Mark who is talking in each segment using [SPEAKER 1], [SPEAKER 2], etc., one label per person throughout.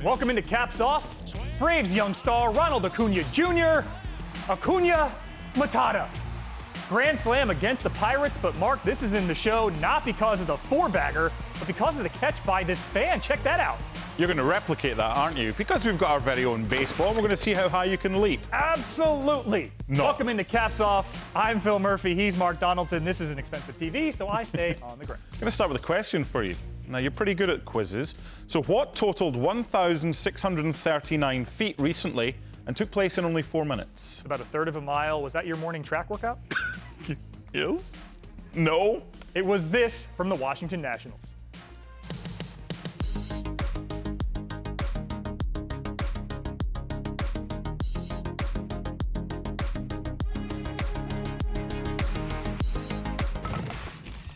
[SPEAKER 1] Welcome into Caps Off. Braves young star Ronald Acuna Jr. Acuna Matata. Grand slam against the Pirates, but Mark, this is in the show not because of the four-bagger, but because of the catch by this fan. Check that out.
[SPEAKER 2] You're going to replicate that, aren't you? Because we've got our very own baseball, we're going to see how high you can leap.
[SPEAKER 1] Absolutely. Welcome into Caps Off. I'm Phil Murphy. He's Mark Donaldson. This is an expensive TV, so I stay on the ground.
[SPEAKER 2] I'm going to start with a question for you. Now, you're pretty good at quizzes. So what totaled 1,639 feet recently and took place in only 4 minutes?
[SPEAKER 1] About a third of a mile. Was that your morning track workout?
[SPEAKER 2] Yes. No.
[SPEAKER 1] It was this from the Washington Nationals.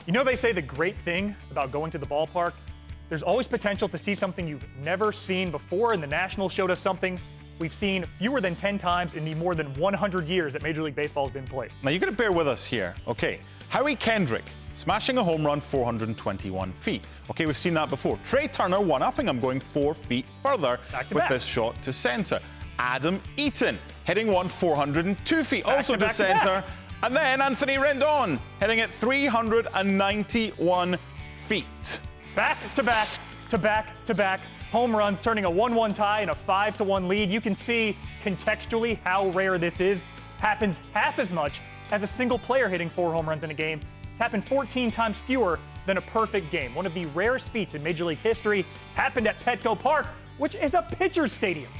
[SPEAKER 1] You know, they say the great thing about going to the ballpark, there's always potential to see something you've never seen before, and the Nationals showed us something we've seen fewer than 10 times in the more than 100 years that Major League Baseball has been played.
[SPEAKER 2] Now, you're going to bear with us here. Okay, Howie Kendrick smashing a home run 421 feet. Okay, we've seen that before. Trey Turner one-upping him, going 4 feet further with this shot to center. Adam Eaton hitting one 402 feet, also to center. And then Anthony Rendon hitting it 391 feet.
[SPEAKER 1] Back-to-back home runs, turning a 1-1 tie and a 5-1 lead. You can see contextually how rare this is. Happens half as much as a single player hitting 4 home runs in a game. It's happened 14 times fewer than a perfect game. One of the rarest feats in Major League history happened at Petco Park, which is a pitcher's stadium.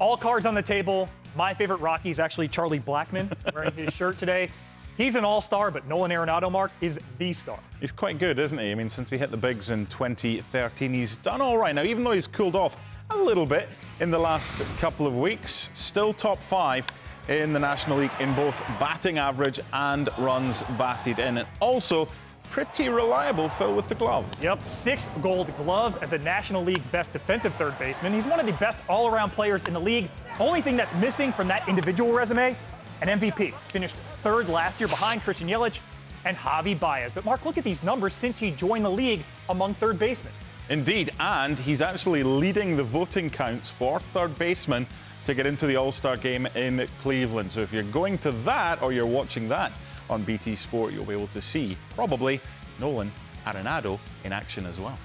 [SPEAKER 1] All cards on the table. My favorite Rocky is actually Charlie Blackmon, wearing his shirt today. He's an all-star, but Nolan Arenado, Mark, is the star.
[SPEAKER 2] He's quite good, isn't he? I mean, since he hit the bigs in 2013, he's done all right. Now, even though he's cooled off a little bit in the last couple of weeks, still top 5 in the National League in both batting average and runs batted in. And also, pretty reliable, Phil, with the glove.
[SPEAKER 1] Yep, 6 gold gloves as the National League's best defensive third baseman. He's one of the best all-around players in the league. Only thing that's missing from that individual resume, an MVP. Finished 3rd last year behind Christian Yelich and Javi Baez. But Mark, look at these numbers since he joined the league among third basemen.
[SPEAKER 2] Indeed, and he's actually leading the voting counts for third baseman to get into the All-Star game in Cleveland. So if you're going to that or you're watching that on BT Sport, you'll be able to see probably Nolan Arenado in action as well.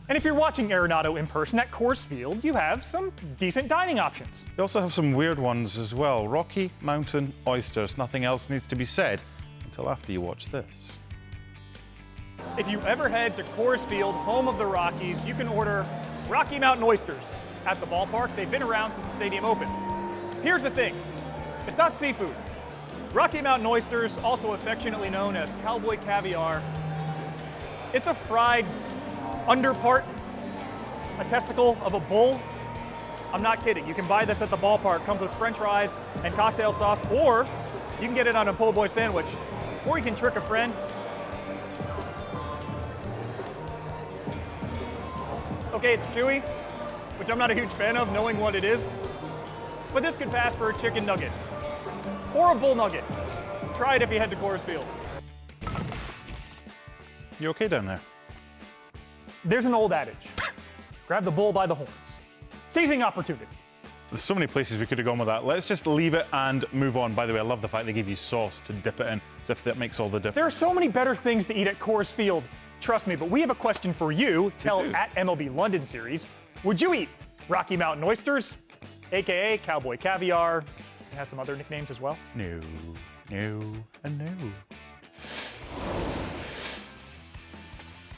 [SPEAKER 1] And if you're watching Arenado in person at Coors Field, you have some decent dining options.
[SPEAKER 2] They also have some weird ones as well. Rocky Mountain oysters. Nothing else needs to be said until after you watch this.
[SPEAKER 1] If you ever head to Coors Field, home of the Rockies, you can order Rocky Mountain oysters at the ballpark. They've been around since the stadium opened. Here's the thing, it's not seafood. Rocky Mountain oysters, also affectionately known as cowboy caviar, it's a fried underpart, a testicle of a bull. I'm not kidding. You can buy this at the ballpark. Comes with french fries and cocktail sauce, or you can get it on a po' boy sandwich, or you can trick a friend. Okay, it's chewy, which I'm not a huge fan of, knowing what it is, but this could pass for a chicken nugget or a bull nugget. Try it if you head to Coors Field.
[SPEAKER 2] You okay down there?
[SPEAKER 1] There's an old adage, grab the bull by the horns. Seizing opportunity.
[SPEAKER 2] There's so many places we could have gone with that. Let's just leave it and move on. By the way, I love the fact they give you sauce to dip it in, as if that makes all the difference.
[SPEAKER 1] There are so many better things to eat at Coors Field, trust me, but we have a question for you. Tell at MLB London series, would you eat Rocky Mountain oysters, AKA cowboy caviar? It has some other nicknames as well.
[SPEAKER 2] No, and no.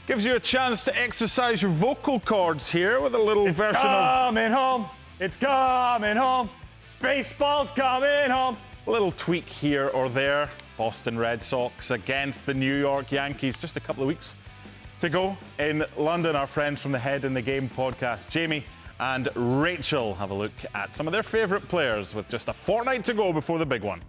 [SPEAKER 2] Gives you a chance to exercise your vocal cords here with a little version of...
[SPEAKER 1] It's coming home. Baseball's coming home.
[SPEAKER 2] A little tweak here or there. Boston Red Sox against the New York Yankees. Just a couple of weeks to go in London. Our friends from the Head in the Game podcast, Jamie and Rachel, have a look at some of their favourite players with just a fortnight to go before the big one.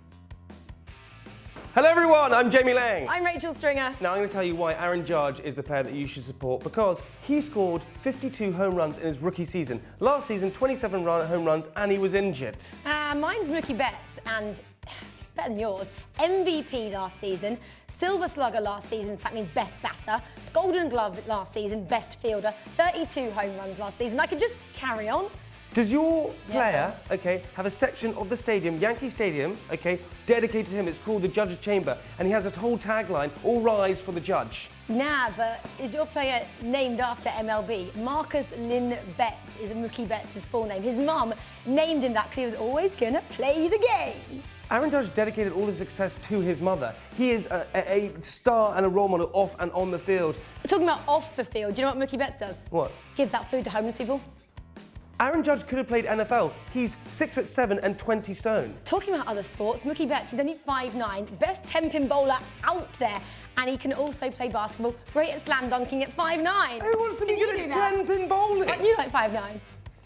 [SPEAKER 3] Hello everyone, I'm Jamie Lang.
[SPEAKER 4] I'm Rachel Stringer.
[SPEAKER 3] Now I'm going to tell you why Aaron Judge is the player that you should support, because he scored 52 home runs in his rookie season. Last season, 27 home runs, and he was injured.
[SPEAKER 4] Mine's Mookie Betts, and he's better than yours. MVP last season, Silver Slugger last season, so that means best batter, Golden Glove last season, best fielder, 32 home runs last season. I could just carry on.
[SPEAKER 3] Does your player, have a section of the stadium, Yankee Stadium, dedicated to him? It's called the Judge's Chamber, and he has a whole tagline, all rise for the judge.
[SPEAKER 4] Nah, but is your player named after MLB? Marcus Lynn Betts is Mookie Betts' full name. His mum named him that because he was always going to play the game.
[SPEAKER 3] Aaron Judge dedicated all his success to his mother. He is a star and a role model off and on the field.
[SPEAKER 4] We're talking about off the field. Do you know what Mookie Betts does?
[SPEAKER 3] What?
[SPEAKER 4] Gives out food to homeless people.
[SPEAKER 3] Aaron Judge could have played NFL. He's 6'7" and 20 stone.
[SPEAKER 4] Talking about other sports, Mookie Betts is only 5'9", best 10-pin bowler out there, and he can also play basketball, great at slam dunking at 5'9".
[SPEAKER 3] Who wants to be good at 10-pin bowling?
[SPEAKER 4] Aren't you like 5'9"?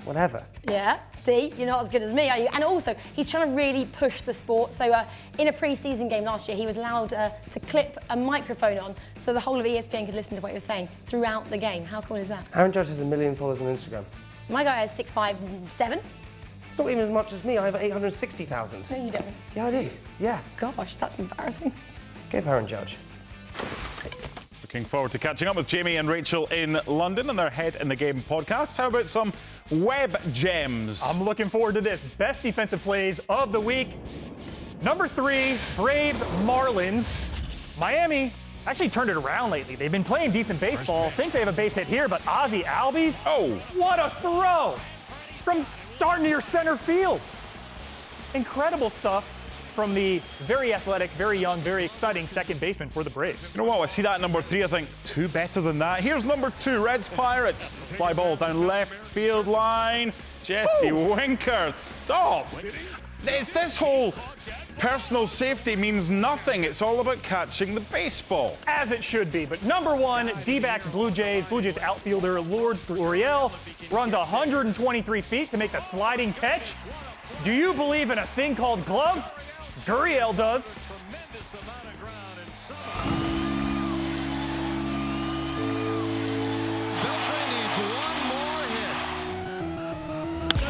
[SPEAKER 3] Whatever.
[SPEAKER 4] Yeah, see, you're not as good as me, are you? And also, he's trying to really push the sport. So in a pre-season game last year, he was allowed to clip a microphone on so the whole of ESPN could listen to what he was saying throughout the game. How cool is that?
[SPEAKER 3] Aaron Judge has 1 million followers on Instagram.
[SPEAKER 4] My guy has 6'5",
[SPEAKER 3] It's not even as much as me. I have 860,000.
[SPEAKER 4] No, you don't.
[SPEAKER 3] Yeah, I do. Yeah.
[SPEAKER 4] Gosh, that's embarrassing.
[SPEAKER 3] Give Aaron Judge.
[SPEAKER 2] Looking forward to catching up with Jamie and Rachel in London and their Head in the Game podcast. How about some web gems?
[SPEAKER 1] I'm looking forward to this. Best defensive plays of the week. Number 3, Braves Marlins. Miami actually turned it around lately. They've been playing decent baseball. Think they have a base hit here, but Ozzie Albies, what a throw from darn near center field. Incredible stuff from the very athletic, very young, very exciting second baseman for the Braves.
[SPEAKER 2] You know what? I see that at number 3. I think 2 better than that. Here's number 2, Reds Pirates. Fly ball down left field line. Jesse Winker, stop. It's this whole personal safety means nothing. It's all about catching the baseball.
[SPEAKER 1] As it should be. But number 1, D-backs Blue Jays. Blue Jays outfielder Lourdes Gurriel runs 123 feet to make the sliding catch. Do you believe in a thing called glove? Gurriel does.
[SPEAKER 5] Beltran needs one more hit.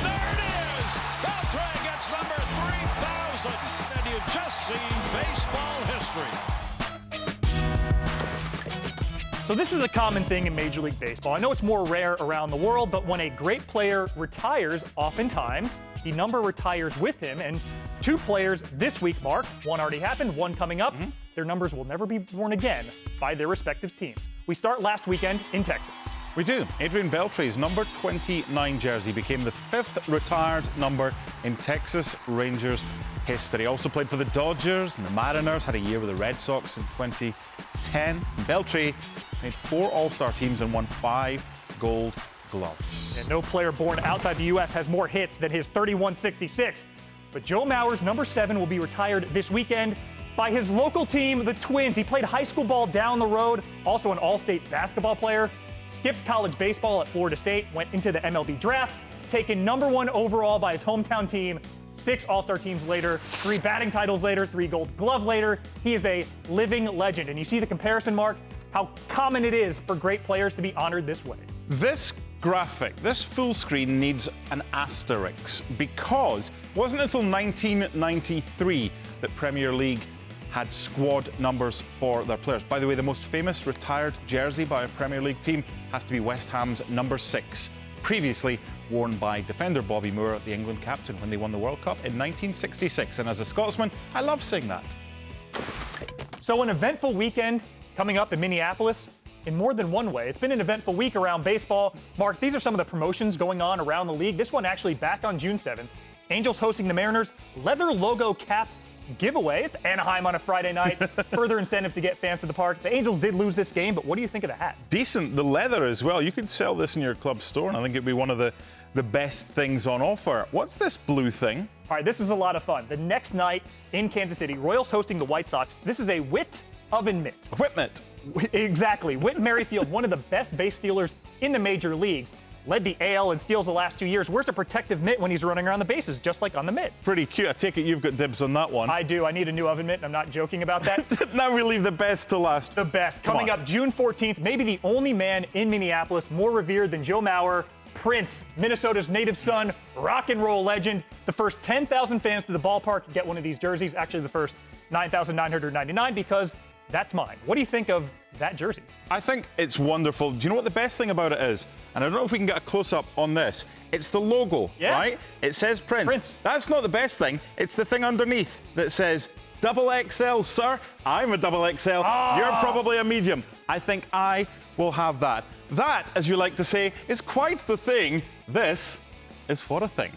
[SPEAKER 5] There it is! Beltran gets number 3,000. And you've just seen baseball history.
[SPEAKER 1] So this is a common thing in Major League Baseball. I know it's more rare around the world, but when a great player retires, oftentimes the number retires with him. And 2 players this week, Mark, one already happened, one coming up. Their numbers will never be worn again by their respective teams. We start last weekend in Texas.
[SPEAKER 2] We do. Adrian Beltre's number 29 jersey became the 5th retired number in Texas Rangers history. Also played for the Dodgers and the Mariners, had a year with the Red Sox in 2010. Beltre made 4 All-Star teams and won 5 Gold Gloves.
[SPEAKER 1] And no player born outside the U.S. has more hits than his 3166. But Joe Mauer's number 7 will be retired this weekend by his local team, the Twins. He played high school ball down the road, also an all-state basketball player, skipped college baseball at Florida State, went into the MLB draft, taken number 1 overall by his hometown team, 6 All-Star teams later, 3 batting titles later, 3 Gold Glove later. He is a living legend. And you see the comparison, Mark, how common it is for great players to be honored this way.
[SPEAKER 2] This graphic, this full screen needs an asterisk because it wasn't until 1993 that Premier League had squad numbers for their players. By the way, the most famous retired jersey by a Premier League team has to be West Ham's number 6, previously worn by defender Bobby Moore, the England captain, when they won the World Cup in 1966. And as a Scotsman, I love seeing that.
[SPEAKER 1] So an eventful weekend coming up in Minneapolis in more than one way. It's been an eventful week around baseball. Mark, these are some of the promotions going on around the league. This one actually back on June 7th. Angels hosting the Mariners leather logo cap giveaway. It's Anaheim on a Friday night. Further incentive to get fans to the park. The Angels did lose this game, but what do you think of the hat?
[SPEAKER 2] Decent. The leather as well. You could sell this in your club store, and I think it'd be one of the best things on offer. What's this blue thing?
[SPEAKER 1] All right, this is a lot of fun. The next night in Kansas City, Royals hosting the White Sox. This is a Whit oven mitt.
[SPEAKER 2] Whit mitt.
[SPEAKER 1] Exactly. Whit Merrifield, one of the best base stealers in the major leagues. led the AL in steals the last 2 years. Wears a protective mitt when he's running around the bases, just like on the mitt.
[SPEAKER 2] Pretty cute. I take it you've got dibs on that one.
[SPEAKER 1] I do. I need a new oven mitt, and I'm not joking about that.
[SPEAKER 2] Now we leave the best to last.
[SPEAKER 1] The best. Coming up June 14th, maybe the only man in Minneapolis more revered than Joe Mauer, Prince, Minnesota's native son, rock and roll legend. The first 10,000 fans to the ballpark get one of these jerseys. Actually, the first 9,999 because that's mine. What do you think of that jersey?
[SPEAKER 2] I think it's wonderful. Do you know what the best thing about it is? And I don't know if we can get a close-up on this. It's the logo, right? It says Prince. That's not the best thing. It's the thing underneath that says XXL, sir. I'm a XXL. You're probably a medium. I think I will have that. That, as you like to say, is quite the thing. This is what a thing.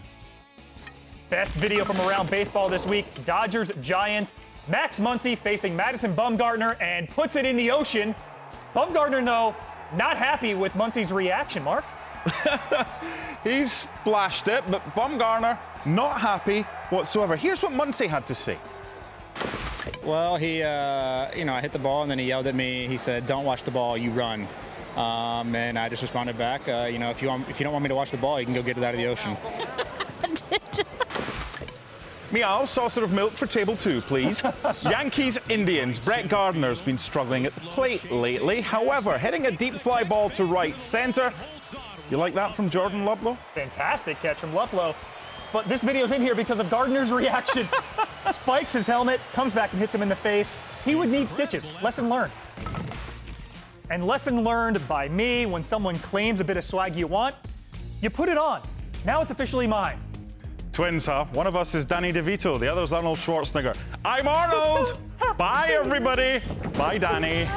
[SPEAKER 1] Best video from around baseball this week, Dodgers, Giants. Max Muncy facing Madison Bumgarner and puts it in the ocean. Bumgarner, though, not happy with Muncy's reaction, Mark.
[SPEAKER 2] He splashed it, but Bumgarner not happy whatsoever. Here's what Muncy had to say.
[SPEAKER 6] Well, he, I hit the ball and then he yelled at me. He said, "Don't watch the ball, you run." And I just responded back, if you don't want me to watch the ball, you can go get it out of the ocean.
[SPEAKER 2] Meow, saucer of milk for table 2, please. Yankees, Indians. Brett Gardner's been struggling at the plate lately. However, hitting a deep fly ball to right center. You like that from Jordan Luplow?
[SPEAKER 1] Fantastic catch from Luplow. But this video's in here because of Gardner's reaction. Spikes his helmet, comes back and hits him in the face. He would need stitches. Lesson learned. And lesson learned by me: when someone claims a bit of swag you want, you put it on. Now it's officially mine.
[SPEAKER 2] Twins, huh? One of us is Danny DeVito, the other's Arnold Schwarzenegger. I'm Arnold! Bye, everybody. Bye, Danny.